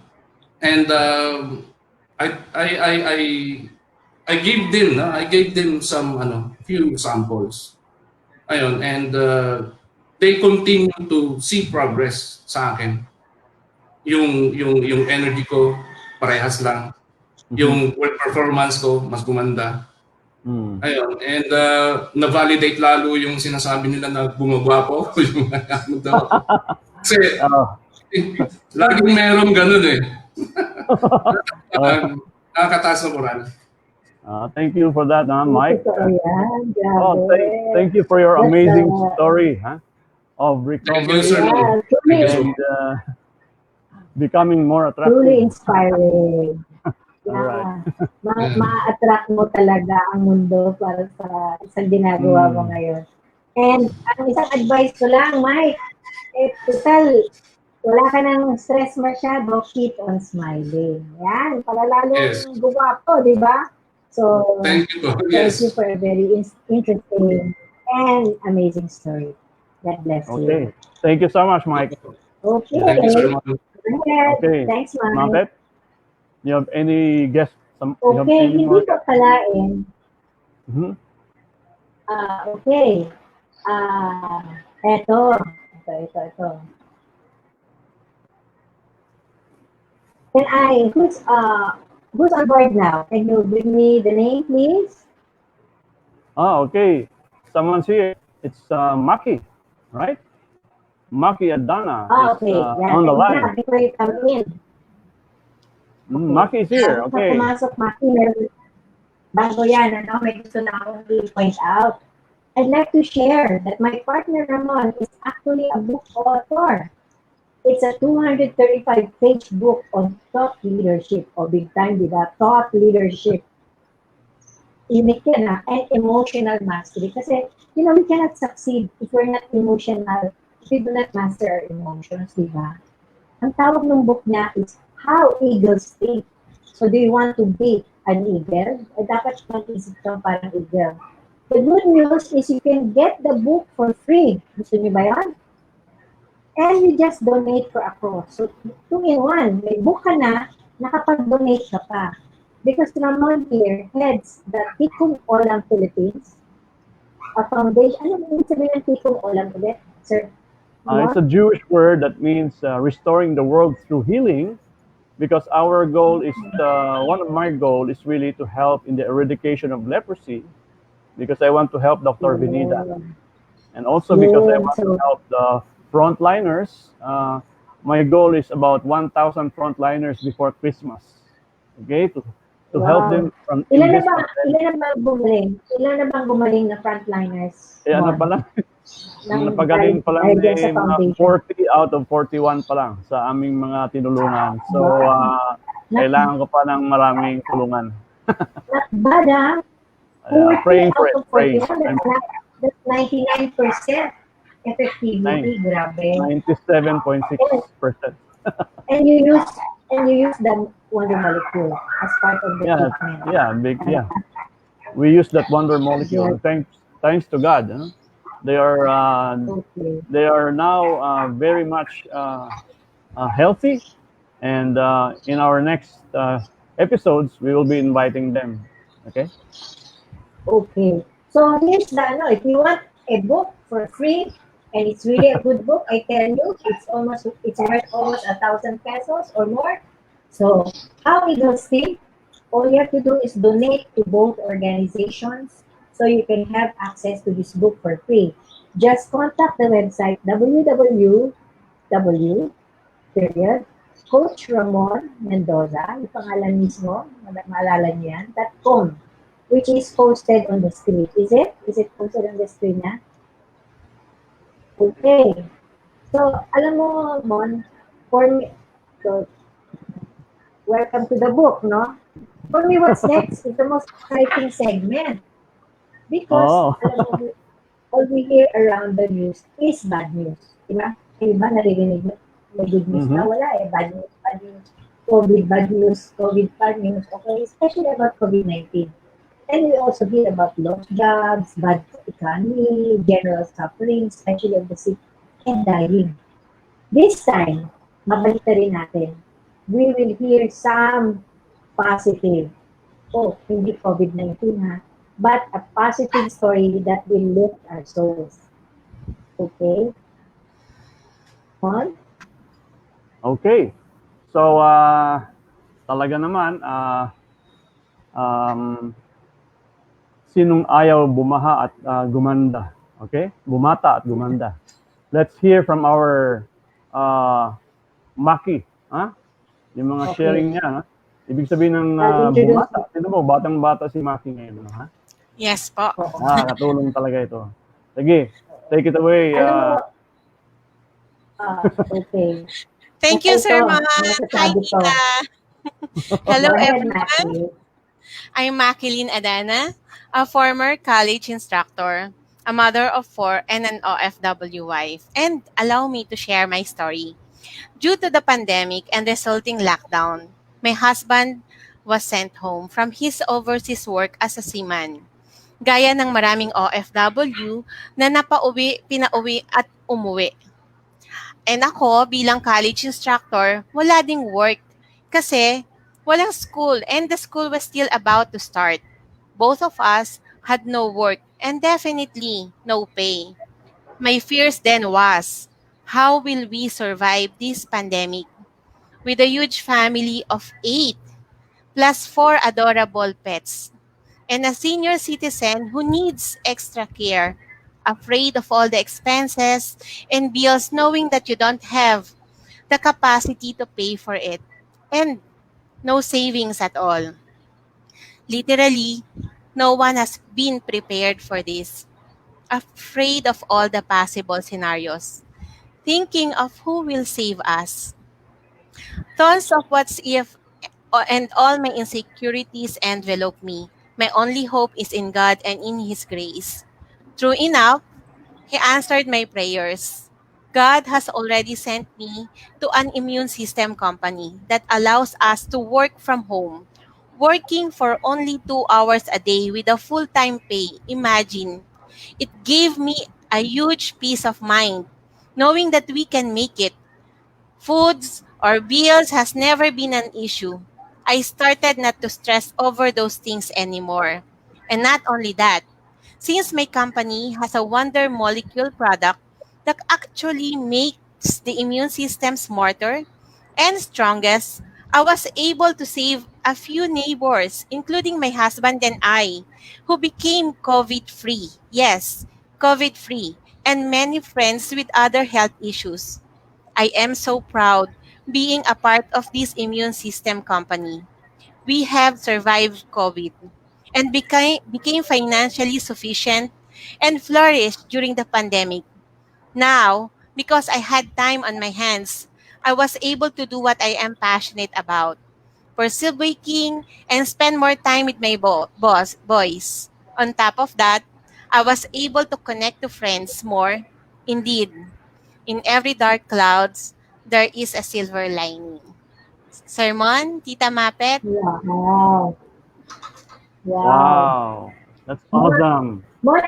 Speaker 8: And I gave them some few samples. Ayun, and they continue to see progress sa akin. Yung energy ko parehas lang. Yung work performance ko mas gumanda. Ayun, and na-validate lalo yung sinasabi nila na bumagwapo ako, yung ano daw ako. Kasi laging meron ganun eh. Nakakataas na moral.
Speaker 4: Thank you for that, Mike.
Speaker 5: Totoo yan.
Speaker 4: Oh,
Speaker 5: Grabe.
Speaker 4: thank you for your
Speaker 5: That's,
Speaker 4: amazing story of
Speaker 8: Thank you,
Speaker 4: recovery
Speaker 8: sir.
Speaker 5: Yeah,
Speaker 4: and becoming more
Speaker 5: truly
Speaker 4: attractive.
Speaker 5: inspiring.
Speaker 4: Alright.
Speaker 5: Yeah. Ma-attract mo talaga ang mundo para sa isang ginagawa mo ngayon. And ang isang advice ko lang, Mike, total, wala ka nang stress masyado, keep on smiling. Yan, para lalong
Speaker 8: Yes.
Speaker 5: guwapo, di ba? So,
Speaker 8: Thank you.
Speaker 5: thank
Speaker 8: Yes.
Speaker 5: you for a very interesting and amazing story. God bless
Speaker 4: Okay.
Speaker 5: you.
Speaker 4: Thank you so much, Mike.
Speaker 5: Okay.
Speaker 8: Thank you, sir.
Speaker 5: Go ahead.
Speaker 4: Okay.
Speaker 5: Thanks, Mike.
Speaker 4: Mapet, you have any guess? You have
Speaker 5: Okay,
Speaker 4: any
Speaker 5: hindi
Speaker 4: more
Speaker 5: ko kalain.
Speaker 4: Mhm.
Speaker 5: Okay. Ito. Who's on board now? Can you bring me the name, please?
Speaker 4: Okay. Someone's here. It's Maki, right? Maki Adana is
Speaker 5: Okay. Yeah.
Speaker 4: on the line.
Speaker 5: Before you come in.
Speaker 4: Maki is here.
Speaker 5: Bago ka
Speaker 4: Okay.
Speaker 5: pumasok, Maki, bago yan, may gusto na akong i-point out. I'd like to share that my partner Ramon is actually a book author. It's a 235-page book on thought leadership, o big time, di ba? Thought leadership. Unique yan, and emotional mastery. Kasi, we cannot succeed if we're not emotional, if we do not master our emotions, di ba? Ang tawag ng book niya is How Eagles Think. So, do you want to be an eagle? Dapat mag-isip kang parang eagle. The good news is you can get the book for free. Gusto niyo ba yan? And you just donate for a cause. So, 2-in-1. May book ka na, nakapag-donate ka pa. Because Ramon here heads the Tikong Olam Philippines, a foundation. Ano yung sabihin ng Tikong Olam ulit, sir?
Speaker 4: It's a Jewish word that means restoring the world through healing, because our goal is, one of my goals is really to help in the eradication of leprosy, because I want to help Dr. Venida. And also because I want to help the frontliners. My goal is about 1,000 frontliners before Christmas. Okay? To help them from
Speaker 5: Ilan na bang gumaling na frontliners?
Speaker 4: ano pa lang? Napagaling pa lang mga 40 out of 41 pa lang sa aming mga tinulungan. So, kailangan ko pa ng maraming tulungan.
Speaker 5: Not bad, ha?
Speaker 4: Praying for it. Praying.
Speaker 5: That's 99% effectivity. Grabe.
Speaker 4: 97.6%.
Speaker 5: And you use the wonder molecule as part of the treatment.
Speaker 4: We use that wonder molecule. Thanks to God. They are now very much healthy, and in our next episodes we will be inviting them. Okay.
Speaker 5: Okay. So here's the if you want a book for free, and it's really a good book, I tell you, it's worth almost 1,000 pesos or more. So how we will see? All you have to do is donate to both organizations so you can have access to this book for free. Just contact the website www.Coach Ramon Mendoza, yung pangalan mismo, maalala niyo yan, .com, which is posted on the screen. Is it? Is it posted on the screen na? Okay. So, alam mo, Mon, welcome to the book, no? For me, what's next is the most exciting segment. Because, alam mo, all we hear around the news is bad news. Diba? Kayo ba naririnig mo? May good news na wala eh. Bad news, bad news. COVID, bad news, COVID, bad news. Okay, especially about COVID-19. And we also hear about lost jobs, bad economy, general suffering, especially of the sick and dying. This time, mabalita rin natin. We will hear some positive. Oh, hindi COVID-19 ha. But a positive story that will lift our souls. Okay? Mon?
Speaker 4: Okay. So, talaga naman, um, sinong ayaw bumaha at gumanda? Okay? Bumata at gumanda. Let's hear from our Maki. Ha? Yung mga sharing
Speaker 5: Okay.
Speaker 4: niya. Ha? Ibig sabihin ng
Speaker 5: Introduce
Speaker 4: bumata. Tignan mo, batang-bata si Maki ngayon. Ha?
Speaker 9: Yes po.
Speaker 5: ko.
Speaker 4: Katulong talaga ito. Sige, take it away.
Speaker 5: Alam mo, okay.
Speaker 9: Thank you,
Speaker 5: Basta
Speaker 9: Sir
Speaker 5: ito,
Speaker 9: Ma. Hi,
Speaker 5: masasabi ko.
Speaker 9: Tita. Hello,
Speaker 5: Go ahead,
Speaker 9: everyone.
Speaker 5: Mackie.
Speaker 9: I'm Macquiline Adana, a former college instructor, a mother of four, and an OFW wife. And allow me to share my story. Due to the pandemic and resulting lockdown, my husband was sent home from his overseas work as a seaman. Gaya ng maraming OFW na napauwi, pinauwi at umuwi. And ako, bilang college instructor, wala ding work kasi walang school and the school was still about to start. Both of us had no work and definitely no pay. My fears then was, how will we survive this pandemic? With a huge family of 8 plus 4 adorable pets and a senior citizen who needs extra care, afraid of all the expenses and bills, knowing that you don't have the capacity to pay for it, and no savings at all. Literally, no one has been prepared for this, afraid of all the possible scenarios, thinking of who will save us. Thoughts of what's if and all my insecurities envelop me. My only hope is in God and in His grace. True enough, He answered my prayers. God has already sent me to an immune system company that allows us to work from home, working for only 2 hours a day with a full time pay. Imagine, it gave me a huge peace of mind knowing that we can make it. Foods or bills has never been an issue. I started not to stress over those things anymore. And not only that, since my company has a wonder molecule product that actually makes the immune system smarter and strongest, I was able to save a few neighbors, including my husband and I, who became COVID free. Yes, COVID free, and many friends with other health issues. I am so proud being a part of this immune system company. We have survived COVID and became financially sufficient and flourished during the pandemic. Now, because I had time on my hands, I was able to do what I am passionate about, pursue baking, and spend more time with my boys. On top of that, I was able to connect to friends more. Indeed, in every dark clouds, there is a silver lining. Sermon, Tita Mapet?
Speaker 5: Wow. Wow.
Speaker 4: Wow. That's
Speaker 5: More,
Speaker 4: awesome.
Speaker 5: more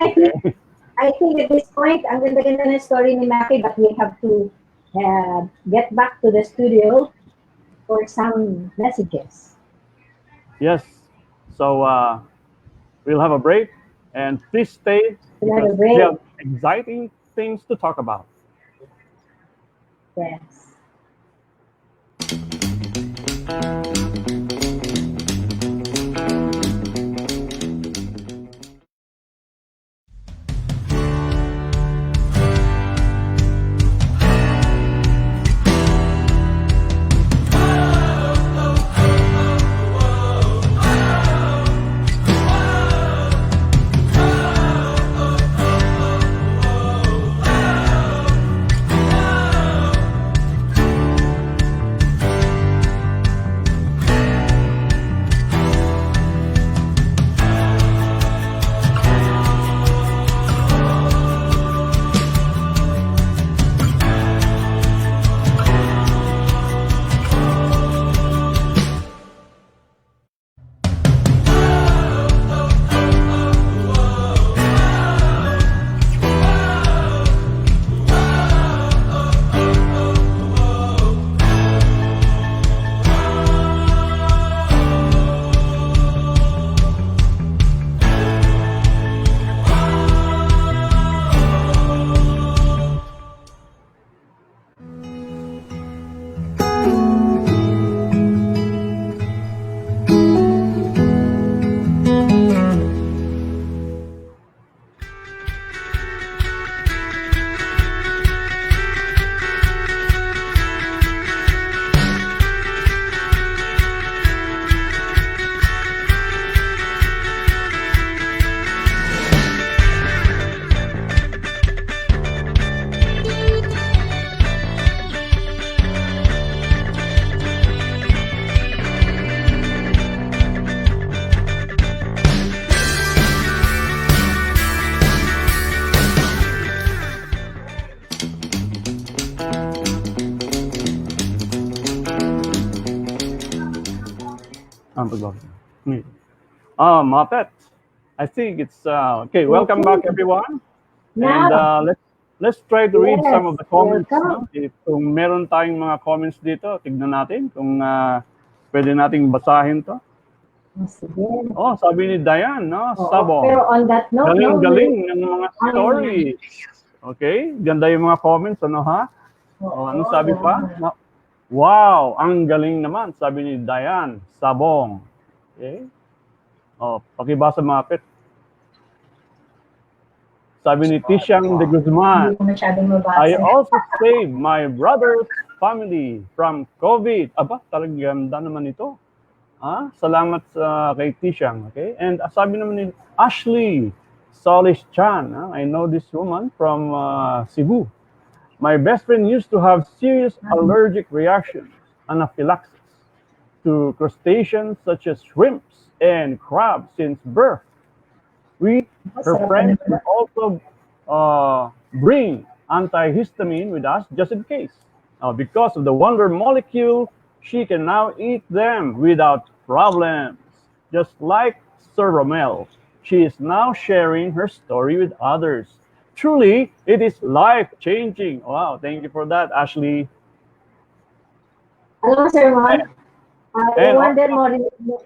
Speaker 5: I think at this point, ang ganda-ganda ng story ni Mackie, but we have to get back to the studio for some messages.
Speaker 4: Yes. So, we'll have a break. And please stay
Speaker 5: We'll have a
Speaker 4: because
Speaker 5: break.
Speaker 4: we have exciting things to talk about.
Speaker 5: Yes.
Speaker 4: Muppet. I think it's okay. Welcome
Speaker 5: Okay.
Speaker 4: back, everyone. And
Speaker 5: Now,
Speaker 4: let's try to read some of
Speaker 5: yes,
Speaker 4: the comments.
Speaker 5: welcome.
Speaker 4: No? Kung meron tayong mga comments dito, tignan natin kung pwede nating basahin to.
Speaker 5: Sige.
Speaker 4: Oh, sabi ni Diane, no?
Speaker 5: Oo,
Speaker 4: Sabong.
Speaker 5: pero on that note, no,
Speaker 4: Galing-galing ng mga
Speaker 5: ang,
Speaker 4: stories. Okay? Ganda yung mga comments, ano ha? Oh, ano sabi pa? Wow, ang galing naman, sabi ni Diane Sabong. Okay? Oh, pakibasa Muppet. Sabi ni Tishang de Guzman,
Speaker 5: hindi ko masyadong
Speaker 4: I
Speaker 5: mabasa.
Speaker 4: also saved my brother's family from COVID. Aba, talagang ganda naman ito. Salamat kay Tishang. Okay? And sabi naman ni Ashley Solis Chan, I know this woman from Cebu. My best friend used to have serious allergic reactions, anaphylaxis, to crustaceans such as shrimps and crabs since birth. Her friends would also bring antihistamine with us just in case. Because of the wonder molecule, she can now eat them without problems. Just like Sir Rommel, she is now sharing her story with others. Truly, it is life-changing. Wow, thank you for that, Ashley.
Speaker 5: Alam mo, Sir Mon,
Speaker 4: And
Speaker 5: yung Wonder
Speaker 4: also,
Speaker 5: Molecule,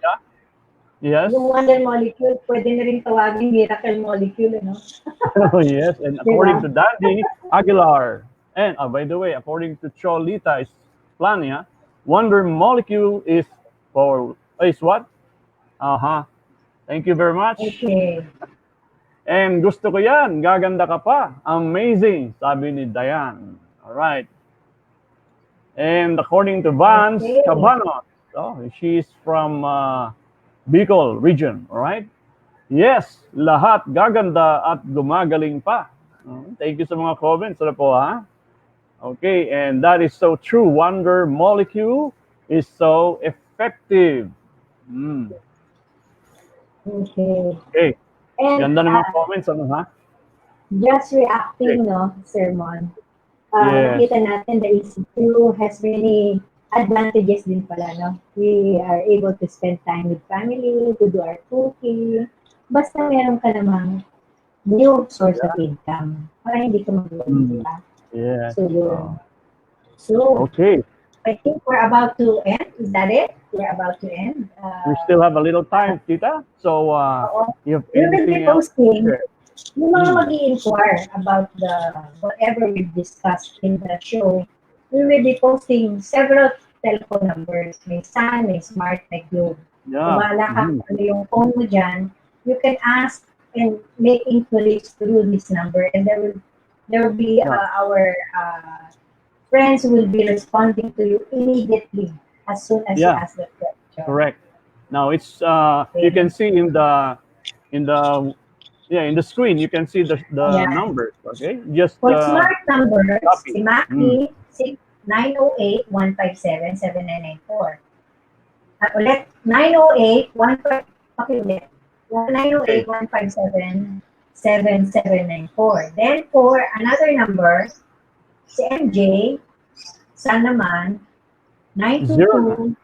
Speaker 4: yes,
Speaker 5: yung Wonder Molecule, pwede na rin tawagin Miracle Molecule, no?
Speaker 4: yes, and according to Dandy Aguilar, and by the way, according to Cholita Plania, Wonder Molecule is what? Thank you very much.
Speaker 5: Okay.
Speaker 4: And gusto ko yan, gaganda ka pa. Amazing, sabi ni Diane. All right. And according to Vance Cabanos, she's from Bicol region, all right? Yes, lahat gaganda at gumagaling pa. Thank you sa mga comments. Ano po, ha? Okay, and that is so true. Wonder Molecule is so effective. Okay.
Speaker 5: And
Speaker 4: Ganda ng mga comments, ano ha?
Speaker 5: just reacting, no, Sir Mon,
Speaker 4: Yes.
Speaker 5: nakita natin the ECQ has many advantages din pala, no? We are able to spend time with family, to do our cooking. Basta meron ka namang new source of income. Para hindi ka mag-worry, di ba?
Speaker 4: Yes.
Speaker 5: So, yun. So,
Speaker 4: Okay.
Speaker 5: I think we're about to end. Is that it? We're about to end.
Speaker 4: We still have a little time, Tita. So, if
Speaker 5: We will be
Speaker 4: anything else,
Speaker 5: posting
Speaker 4: sure.
Speaker 5: yung mga mag-i-inquire about whatever we've discussed in the show. We will be posting several telephone numbers. May Sun, may Smart, may Globe.
Speaker 4: Yeah.
Speaker 5: Kumala ka kung ano yung phone mo dyan, you can ask and make inquiries through this number, and there will be our friends will be responding to you immediately as soon as you ask the question.
Speaker 4: Correct. Now it's you can see in the screen you can see the numbers. Okay, just
Speaker 5: for smart numbers,
Speaker 4: copy.
Speaker 5: si Mackie 908-157-7994. At ulit 908-157-7794. Then for another number, si MJ, saan naman, 922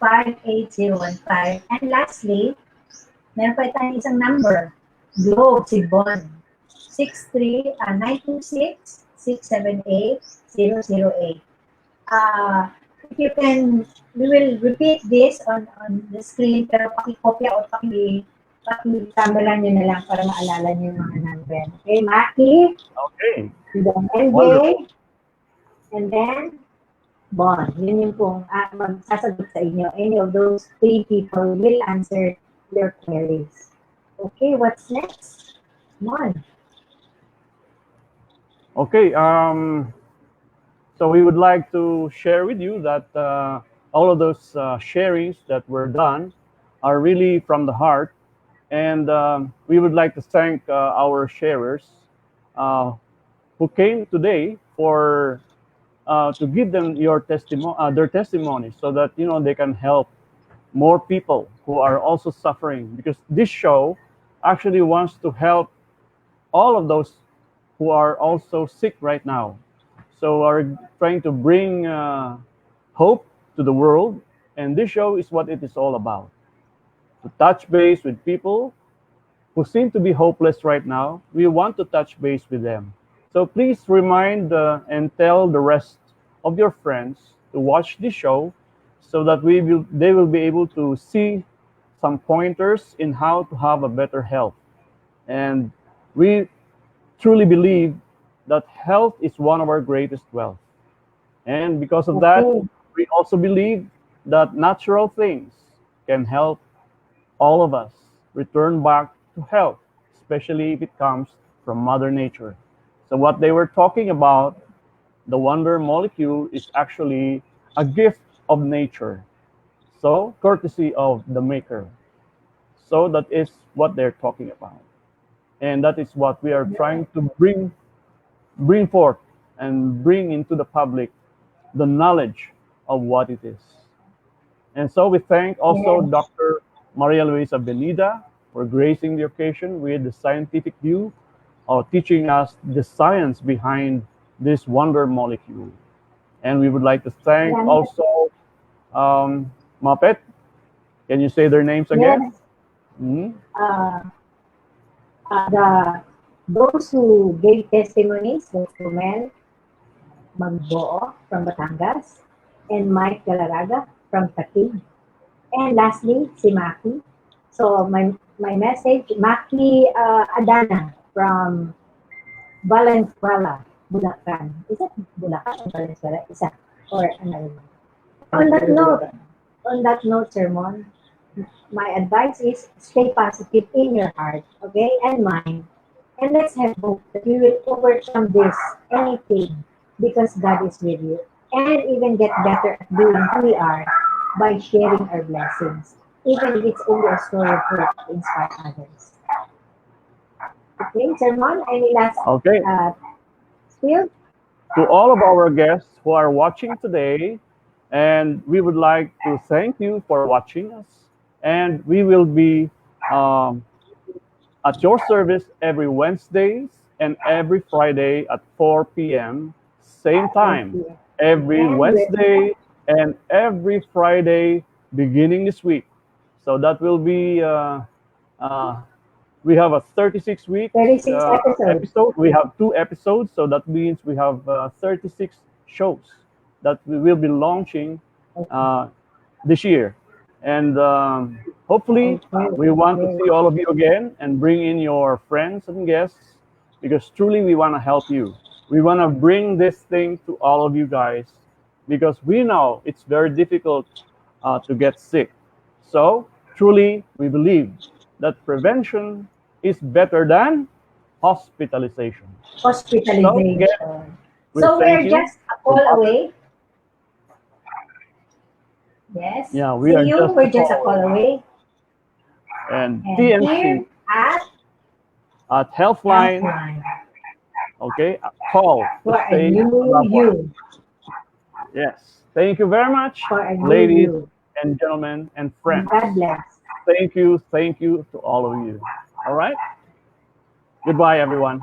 Speaker 5: 5815. And lastly, meron pa tayong isang number, Globe, si Bon, 926-678-008. If you can, we will repeat this on the screen, pero pakikopya o pakicamera nyo na lang para maalala nyo yung mga number. Okay, Mackie?
Speaker 4: Okay.
Speaker 5: MJ, and then, Bon, yun yung pong magsasagot sa inyo. Any of those three people will answer your queries. Okay, what's next? Bon.
Speaker 4: Okay. So we would like to share with you that all of those sharings that were done are really from the heart, and we would like to thank our sharers who came today for to give them their testimony, so that they can help more people who are also suffering. Because this show actually wants to help all of those who are also sick right now. So we're trying to bring hope to the world, and this show is what it is all about. To touch base with people who seem to be hopeless right now. We want to touch base with them. So please remind and tell the rest of your friends to watch this show so that they will be able to see some pointers in how to have a better health. And we truly believe that health is one of our greatest wealth. And because of that,
Speaker 5: Okay.
Speaker 4: we also believe that natural things can help all of us return back to health, especially if it comes from Mother Nature. So, what they were talking about, the wonder molecule, is actually a gift of nature. So, courtesy of the Maker. So, that is what they're talking about. And that is what we are trying to bring forth and bring into the public the knowledge of what it is. And so we thank also
Speaker 5: Yes.
Speaker 4: Dr. Maria Luisa Abad-Venida for gracing the occasion with the scientific view of teaching us the science behind this wonder molecule. And we would like to thank
Speaker 5: Yes.
Speaker 4: also Mapet. Can you say their names again?
Speaker 5: Yes.
Speaker 4: Mhm.
Speaker 5: Uh, those who gave testimonies was Rommel Magboo from Batangas and Mike Galaraga from Taguig. And lastly, si Maki. So my message, Maki Adana from Valenzuela, Bulacan. Is it Bulacan or Valenzuela? Isa or another one. On that note, Sermon, my advice is stay positive in your heart, okay, and mind. And let's have hope that you will overcome this, anything, because God is with you. And even get better at doing who we are by sharing our blessings, even if it's only a story of hope to inspire others. Okay, Sermon, any last
Speaker 4: Okay.
Speaker 5: spiel?
Speaker 4: To all of our guests who are watching today, and we would like to thank you for watching us. And we will be um, at your service every Wednesdays and every Friday at 4 p.m. Same
Speaker 5: Thank
Speaker 4: time,
Speaker 5: you.
Speaker 4: every
Speaker 5: And with
Speaker 4: Wednesday and every Friday beginning this week. So that will be uh, we have a 36 weeks
Speaker 5: 36 episodes.
Speaker 4: episode. We have 2 episodes, so that means we have 36 shows that we will be launching uh, this year. And hopefully,
Speaker 5: Okay.
Speaker 4: we want to
Speaker 5: Great.
Speaker 4: see all of you again and bring in your friends and guests because truly we want to help you. We want to bring this thing to all of you guys because we know it's very difficult to get sick. So, truly, we believe that prevention is better than hospitalization. So, again,
Speaker 5: Hospitalization.
Speaker 4: we
Speaker 5: So we
Speaker 4: thank
Speaker 5: are
Speaker 4: you
Speaker 5: just a
Speaker 4: for
Speaker 5: call
Speaker 4: Mother.
Speaker 5: away. Yes.
Speaker 4: Yeah, we are
Speaker 5: See you.
Speaker 4: just a
Speaker 5: We're just a
Speaker 4: call
Speaker 5: call away.
Speaker 4: and
Speaker 5: And
Speaker 4: TNC
Speaker 5: here at
Speaker 4: at Healthline,
Speaker 5: Healthline
Speaker 4: okay, call to
Speaker 5: for a
Speaker 4: save a
Speaker 5: new
Speaker 4: loved one.
Speaker 5: you.
Speaker 4: Yes. Thank you very much,
Speaker 5: For a new
Speaker 4: ladies
Speaker 5: you.
Speaker 4: and gentlemen and
Speaker 5: And
Speaker 4: friends.
Speaker 5: God bless.
Speaker 4: Thank you to all of you. All right. Goodbye, everyone.